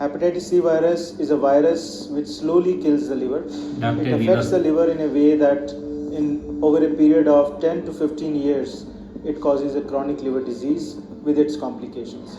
Hepatitis C virus is a virus which slowly kills the liver. It affects the liver in a way that in over a period of 10 to 15 years it causes a chronic liver disease with its complications.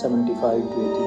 75 to 80,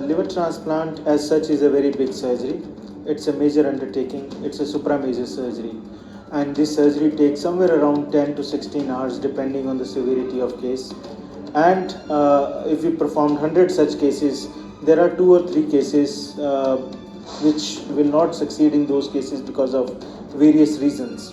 Liver transplant as such is a very big surgery. It's a major undertaking. It's a supra-major surgery. And this surgery takes somewhere around 10 to 16 hours depending on the severity of case. And if we performed 100 such cases, there are 2 or 3 cases which will not succeed in those cases because of various reasons.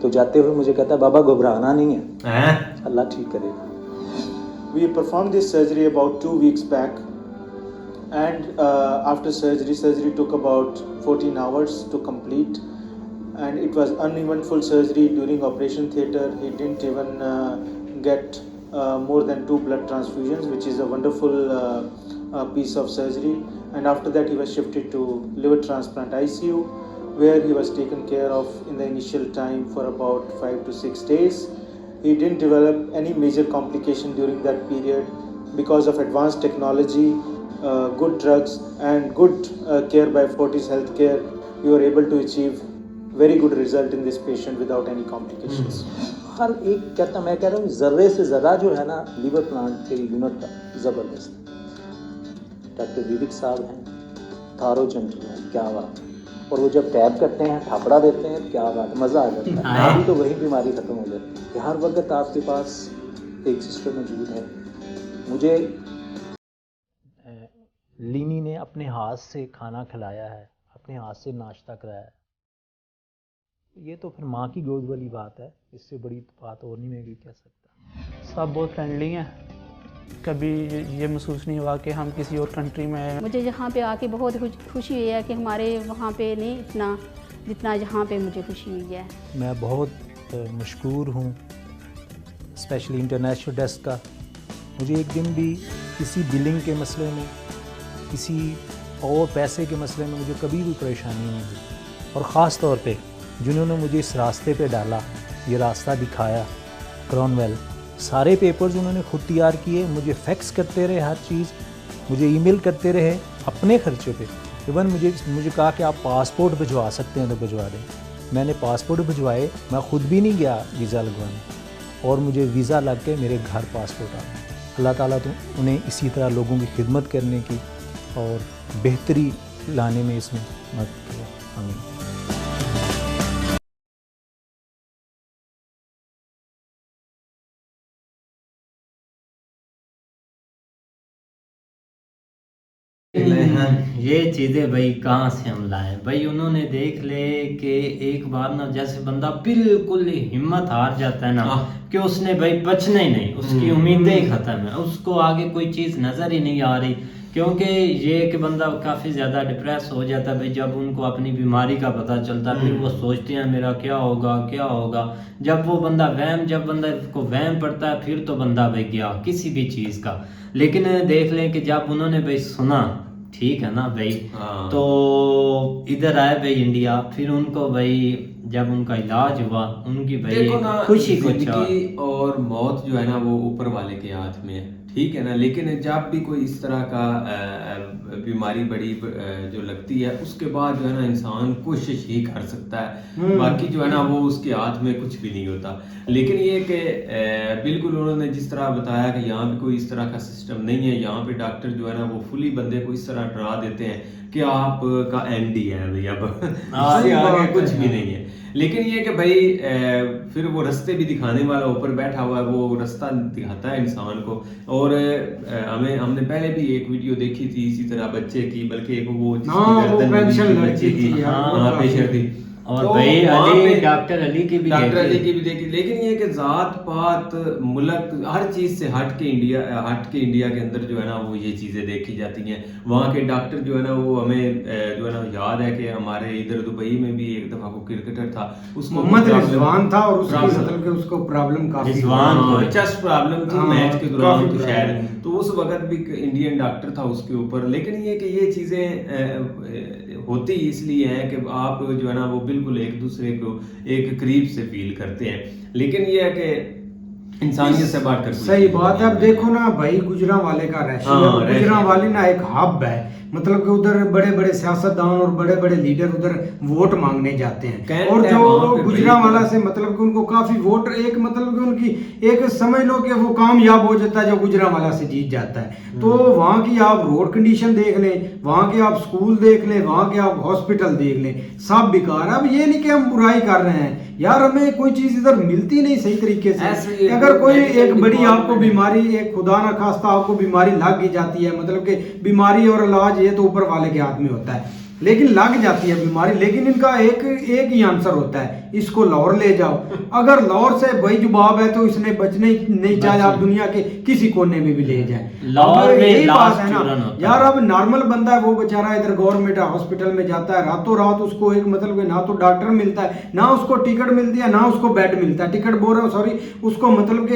تو جاتے ہوئے مجھے کہتا بابا گھبرانا نہیں ہے, اللہ ٹھیک کرے گا. We performed this surgery about 2 weeks back, and after surgery took about 14 hours to complete, and it was uneventful surgery. During operation theater, he didn't even get more than 2 blood transfusions, which is a wonderful piece of surgery. And after that, he was shifted to liver transplant ICU, where he was taken care of in the initial time for about 5 to 6 days. He didn't develop any major complication during that period because of advanced technology, good drugs, and good care by Fortis Healthcare. We were able to achieve very good result in this patient without any complications. ہر ایک کہتا, میں کہہ رہا ہوں ذرے سے ذرا جو ہے نا لیور پلانٹ کے یونٹ کا زبردست. ڈاکٹر ویوک صاحب ہیں, تھارو جنٹل ہیں, کیا بات. اور وہ جب ٹیب کرتے ہیں, تھاپڑا دیتے ہیں, کیا بات, مزہ آ جاتا ہے. ابھی تو وہی بیماری ختم ہو جاتی ہے. ہر وقت آپ کے پاس ایک سسٹر موجود ہے. مجھے لینی نے اپنے ہاتھ سے کھانا کھلایا ہے, اپنے ہاتھ سے ناشتہ کرایا ہے. یہ تو پھر ماں کی گود والی بات ہے, اس سے بڑی بات اور نہیں میں بھی کہہ سکتا. سب بہت فرینڈلی ہیں, کبھی یہ محسوس نہیں ہوا کہ ہم کسی اور کنٹری میں ہیں. مجھے یہاں پہ آ کے بہت خوشی ہوئی ہے کہ ہمارے وہاں پہ نہیں اتنا جتنا یہاں پہ مجھے خوشی ہوئی ہے. میں بہت مشکور ہوں اسپیشلی انٹرنیشنل ڈیسک کا. مجھے ایک دن بھی کسی بلنگ کے مسئلے میں, کسی اور پیسے کے مسئلے میں مجھے کبھی بھی پریشانی نہیں ہوئی. اور خاص طور پہ جنہوں نے مجھے اس راستے پہ ڈالا, یہ راستہ دکھایا, کرون ویل, سارے پیپرز انہوں نے خود تیار کیے, مجھے فیکس کرتے رہے, ہر چیز مجھے ای میل کرتے رہے اپنے خرچے پہ. ایون مجھے کہا کہ آپ پاسپورٹ بھجوا سکتے ہیں تو بھجوا دیں. میں نے پاسپورٹ بھجوائے, میں خود بھی نہیں گیا ویزا لگوانے, اور مجھے ویزا لگ کے میرے گھر پاسپورٹ آ گیا. اللہ تعالیٰ تو انہیں اسی طرح لوگوں کی خدمت کرنے کی اور بہتری لانے میں اس میں مدد کیا. آمین. یہ چیزیں بھائی کہاں سے ہم لائیں بھائی. انہوں نے دیکھ لے کہ ایک بار نا جیسے بندہ بالکل ہمت ہار جاتا ہے نا کہ اس نے بھائی بچنا ہی نہیں, اس کی امیدیں ہی ختم ہیں, اس کو آگے کوئی چیز نظر ہی نہیں آ رہی. کیونکہ یہ کہ بندہ کافی زیادہ ڈپریس ہو جاتا ہے بھائی جب ان کو اپنی بیماری کا پتہ چلتا ہے. پھر وہ سوچتے ہیں میرا کیا ہوگا کیا ہوگا. جب وہ بندہ جب بندہ کو وہم پڑتا ہے پھر تو بندہ بھائی گیا کسی بھی چیز کا. لیکن دیکھ لیں کہ جب انہوں نے بھائی سنا, ٹھیک ہے نا بھائی, تو ادھر آئے بھائی انڈیا. پھر ان کو بھائی جب ان کا علاج ہوا, ان کی بھائی خوشی کو زندگی اور موت جو ہے نا وہ اوپر والے کے ہاتھ میں ہے, ٹھیک ہے نا. لیکن جب بھی کوئی اس طرح کا بیماری بڑی جو لگتی ہے اس کے بعد جو ہے نا انسان کوشش ہی کر سکتا ہے, باقی جو ہے نا وہ اس کے ہاتھ میں کچھ بھی نہیں ہوتا. لیکن یہ کہ بالکل انہوں نے جس طرح بتایا کہ یہاں پہ کوئی اس طرح کا سسٹم نہیں ہے, یہاں پہ ڈاکٹر جو ہے نا وہ فلی بندے کو اس طرح ڈرا دیتے ہیں کہ آپ کا اینڈ ہی ہے بھائی, اب اس سے آگے کچھ بھی نہیں ہے. لیکن یہ کہ بھائی پھر وہ رستے بھی دکھانے والا اوپر بیٹھا ہوا ہے, وہ رستہ دکھاتا ہے انسان کو. اور ہم نے پہلے بھی ایک ویڈیو دیکھی تھی اسی طرح بچے کی, بلکہ ایک وہ بچے کی پیشنٹ تھی, اور بھائی علی ڈاکٹر علی کی بھی دیکھی. لیکن یہ کہ ذات پات ملک ہر چیز سے ہٹ کے انڈیا کے اندر جو ہے نا وہ یہ چیزیں دیکھی جاتی ہیں. وہاں کے ڈاکٹر جو ہے نا وہ ہمیں جو ہے نا یاد ہے کہ ہمارے ادھر دبئی میں بھی ایک دفعہ کو کرکٹر تھا, اس کو محمد رضوان تھا, اور اس کی مطلب کہ اس کو پرابلم کافی چیسٹ پرابلم تھی میچ کے دوران تو شاید, تو اس وقت بھی انڈین ڈاکٹر تھا اس کے اوپر. لیکن یہ کہ یہ چیزیں ہوتی اس لیے ہیں کہ آپ جو ہے نا وہ بالکل ایک دوسرے کو ایک قریب سے فیل کرتے ہیں. لیکن یہ ہے کہ انسانیت سے بات کرتے ہیں. صحیح بات ہے. اب دیکھو نا بھائی, گجرانوالے کا گجرانوالے نا ایک ہب ہے, مطلب کہ ادھر بڑے بڑے سیاستدان اور بڑے بڑے لیڈر ادھر ووٹ مانگنے جاتے ہیں, اور جو گجرانوالا سے مطلب کہ ان کو کافی ووٹ, ایک مطلب کہ ان کی ایک سمجھ لو کہ وہ کامیاب ہو جاتا ہے جو گجرانوالا سے جیت جاتا ہے. تو وہاں کی آپ روڈ کنڈیشن دیکھ لیں, وہاں کے آپ سکول دیکھ لیں, وہاں کے آپ ہاسپٹل دیکھ لیں, سب بیکار ہے. اب یہ نہیں کہ ہم برائی کر رہے ہیں یار, ہمیں کوئی چیز ادھر ملتی نہیں صحیح طریقے سے. اگر کوئی ایک بڑی آپ کو بیماری, ایک خدا نہ خواستہ آپ کو بیماری لگ ہی جاتی ہے, مطلب کہ بیماری اور علاج یہ تو اوپر والے کے ہاتھ میں ہوتا ہے. لیکن لگ جاتی ہے بیماری. لیکن ان کا ایک ہی آنسر ہوتا ہے, اس کو لاہور لے جاؤ. اگر لاہور سے بھائی جواب ہے تو اس نے بچنے نہیں چاہے آپ دنیا کے کسی کونے میں بھی لے جائیں. لاہور میں یہی بات ہے چورن نا ہوتا یار. اب نارمل بندہ ہے وہ بیچارہ ادھر گورنمنٹ ہاسپٹل میں جاتا ہے, راتوں رات اس کو ایک مطلب کہ نہ تو ڈاکٹر ملتا ہے, نہ اس کو ٹکٹ ملتی ہے, نہ اس کو بیڈ ملتا ہے. ٹکٹ بول رہا ہوں سوری, اس کو مطلب کہ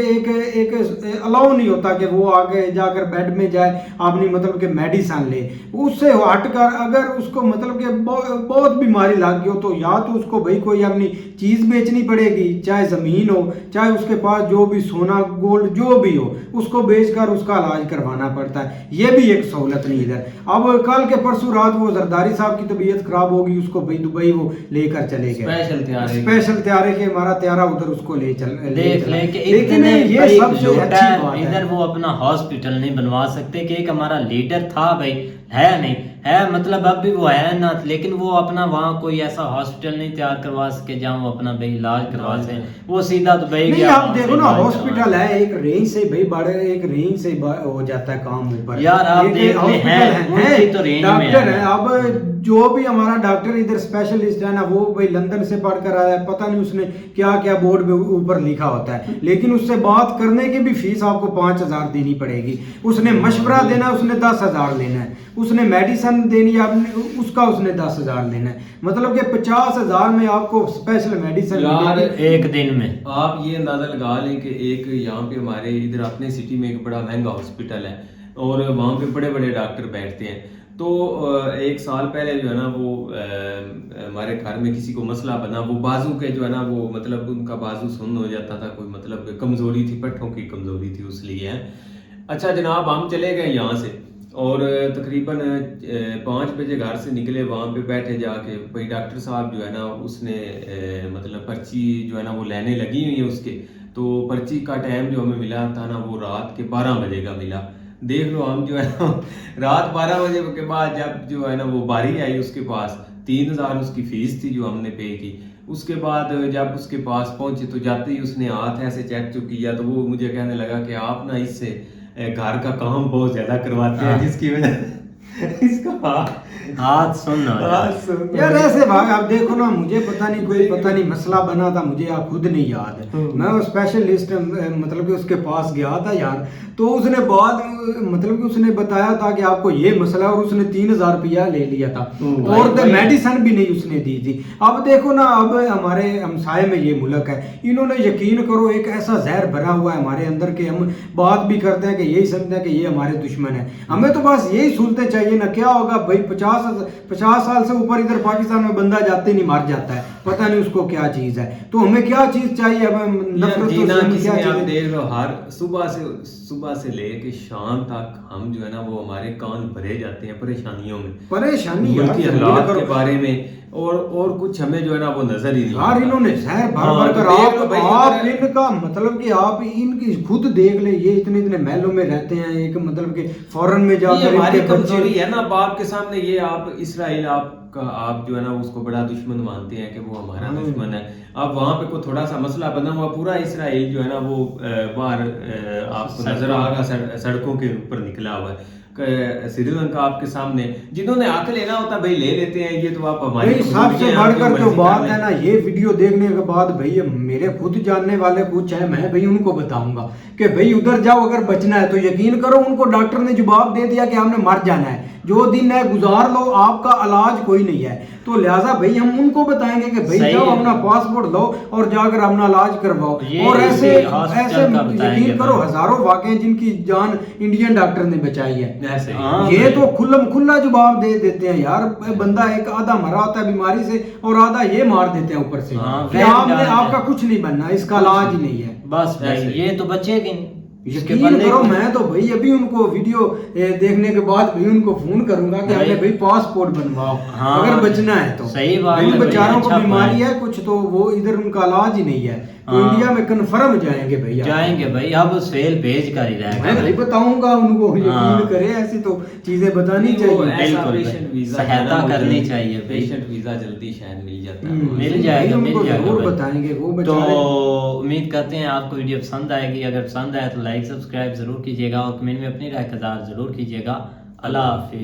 ایک الاؤ نہیں ہوتا کہ وہ آگے جا کر بیڈ میں جائے اپنی مطلب کہ میڈیسن لے. اس سے ہٹ کر اگر اس کو مطلب کہ بہت بیماری لگ گئی ہو تو یا تو اس کو بھائی کوئی اپنی چیز بیچنی پڑے گی, چاہے زمین ہو, چاہے اس کے پاس جو بھی سونا گولڈ جو بھی ہو, اس کو بیچ کر اس کا علاج کروانا پڑتا ہے. یہ بھی ایک سہولت نہیں ادھر. اب کل کے پرسوں رات وہ زرداری صاحب کی طبیعت خراب ہوگی, اس کو بھائی دبئی وہ لے کر چلے گئے اسپیشل طیارے کے, ہمارا طیارہ ادھر اس کو لے دیکھ لے کہ لیکن یہ سب سے اچھی بات ہے ادھر وہ اپنا ہاسپٹل نہیں بنوا سکتے کہ ایک ہمارا لیڈر تھا بھائی, ہے نہیں ہے مطلب اب بھی وہ ہے نا, لیکن وہ اپنا وہاں کوئی ایسا ہاسپٹل نہیں تیار کروا سکے جہاں وہ اپنا بھائی علاج کروا سکے. وہ سیدھا دبئی نہیں, آپ دیکھو نا ہاسپٹل ہے ایک رینج سے بھائی بڑے, ایک رینج سے ہو جاتا ہے کام اوپر یار. آپ دیکھ لیں ہیں ڈاکٹر ہے. اب جو بھی ہمارا ڈاکٹر ادھر اسپیشلسٹ ہے نا وہ بھائی لندن سے پڑھ کر آیا ہے, پتہ نہیں اس نے کیا کیا بورڈ پہ اوپر لکھا ہوتا ہے, لیکن اس سے بات کرنے کی بھی فیس آپ کو 5,000 دینی پڑے گی. اس نے مشورہ دینا, اس نے 10,000 لینا ہے. اس نے میڈیسن دینی ہے, اس کا اس نے 10,000 لینا ہے. مطلب کہ 50,000 میں آپ کو اسپیشل میڈیسن ایک دن میں. آپ یہ اندازہ لگا لیں کہ ایک یہاں پہ ہمارے ادھر اپنے سٹی میں ایک بڑا مہنگا ہاسپٹل ہے اور وہاں پہ بڑے بڑے ڈاکٹر بیٹھتے ہیں. تو ایک سال پہلے جو ہے نا وہ ہمارے گھر میں کسی کو مسئلہ بنا, وہ بازو کے جو ہے نا وہ مطلب ان کا بازو سن ہو جاتا تھا, کوئی مطلب کمزوری تھی, پٹھوں کی کمزوری تھی, اس لیے. اچھا جناب, ہم چلے گئے یہاں سے اور تقریباً 5 بجے گھر سے نکلے, وہاں پہ بیٹھے جا کے بھائی ڈاکٹر صاحب جو ہے نا اس نے مطلب پرچی جو ہے نا وہ لینے لگی ہوئی ہیں اس کے. تو پرچی کا ٹائم جو ہمیں ملا تھا نا وہ رات کے 12 بجے کا ملا. دیکھ لو, ہم جو ہے نا رات 12 بجے کے بعد جب جو ہے نا وہ باری آئی اس کے پاس, 3,000 اس کی فیس تھی جو ہم نے پے کی. اس کے بعد جب اس کے پاس پہنچے تو جاتے ہی اس نے ہاتھ ایسے چیک جو کیا تو وہ مجھے کہنے لگا کہ آپ نا اس سے گھر کا کام بہت زیادہ کرواتے ہیں, جس کی وجہ اس کا ہاتھ سن یار ایسے بھاگ. آپ دیکھو نا, مجھے پتہ نہیں مسئلہ بنا تھا, مجھے آپ خود نہیں یاد ہے. میں وہ اسپیشلسٹ مطلب کہ اس کے پاس گیا تھا یار, تو اس نے بعد مطلب کہ اس نے بتایا تھا کہ آپ کو یہ مسئلہ, اور اس نے 3,000 روپیہ لے لیا تھا اور میڈیسن بھی نہیں اس نے دی تھی. اب دیکھو نا, اب ہمارے ہمسائے میں یہ ملک ہے, انہوں نے یقین کرو ایک ایسا زہر بھرا ہوا ہے ہمارے اندر کہ ہم بات بھی کرتے ہیں کہ یہی سمجھتے ہیں کہ یہ ہمارے دشمن ہے. ہمیں تو بس یہی سنتے چاہیے نا. کیا ہوگا بھائی 50 سال سے اوپر ادھر پاکستان میں بندہ جاتے نہیں مر جاتا ہے, پتہ نہیں اس کو کیا چیز ہے. تو ہمیں کیا چیز چاہیے, ہمیں نفرت آپ دیکھ لو, ہر صبح سے لے کے شام تک ہم جو ہے نا وہ ہمارے کان بھرے جاتے ہیں پریشانیوں میں, ملک کی حالات کے بارے میں, اور کچھ ہمیں جو ہے نا وہ نظر ہی نہیں. یار انہوں نے زہر بھر کر آپ ان کا مطلب کہ آپ ان کی خود دیکھ لیں, یہ اتنے محلوں میں رہتے ہیں, ایک مطلب کہ فورن میں جا کر ہماری کمزوری ہے نا باپ کے سامنے. یہ آپ اسرائیل آپ جو ہے نا اس کو بڑا دشمن مانتے ہیں کہ وہ ہمارا دشمن ہے. اب وہاں پہ کوئی تھوڑا سا مسئلہ بنا ہوا, پورا اسرائیل جو ہے نا وہ باہر آپ کو نظر آگا سڑکوں کے اوپر نکلا ہوا ہے. سری لنکا آپ کے سامنے, جنہوں نے عقل لینا ہوتا بھائی لے لیتے ہیں. یہ تو آپ ہماری سب سے بڑھ کر جو بات ہے نا, یہ ویڈیو دیکھنے کے بعد بھائی میرے خود جاننے والے کچھ ہے, میں بھائی ان کو بتاؤں گا کہ بھائی ادھر جاؤ اگر بچنا ہے تو یقین کرو ان کو ڈاکٹر نے جواب دے دیا کہ ہم نے مر جانا ہے, جو دن ہے گزار لو, آپ کا علاج کوئی نہیں ہے. تو لہٰذا بھائی ہم ان کو بتائیں گے کہ بھائی جاؤ اپنا پاسپورٹ لو اور جا کر اپنا علاج کرواؤ. اور ایسے یقین کرو ہزاروں واقع ہیں جن کی جان انڈین ڈاکٹر نے بچائی ہے. یہ تو کھلا جواب دے دیتے ہیں یار. بندہ ایک آدھا مرا ہوتا ہے بیماری سے اور آدھا یہ مار دیتے ہیں اوپر سے کہ آپ کا کچھ نہیں بننا, اس کا علاج ہی نہیں ہے. بس بھائی یہ تو بچے گی. یقین کرو میں تو بھائی ابھی ان کو ویڈیو دیکھنے کے بعد بھی ان کو فون کروں گا کہ ہم نے بھائی پاسپورٹ بنواؤ اگر بچنا ہے تو. صحیح بات ہے, بیچاروں کو بیماری ہے کچھ تو وہ ادھر ان کا علاج ہی نہیں ہے, تو انڈیا میں کنفرم جائیں گے بھائی, جائیں گے بھائی. اب سیل بھیج کر ہی رہے گا, میں بتاؤں گا ان کو, یقین کرے ایسی تو چیزیں بتانی چاہیے, بالکل سہایتا کرنی چاہیے. پیشنٹ ویزا جلدی شاید مل جاتا ہے, مل جائے گا ضرور بتائیں گے وہ. تو امید کرتے ہیں آپ کو ویڈیو پسند آئے گی. اگر پسند آئے تو لائک سبسکرائب ضرور کیجیے گا اور کمنٹ میں اپنی رائے کا اظہار ضرور کیجیے گا. اللہ حافظ.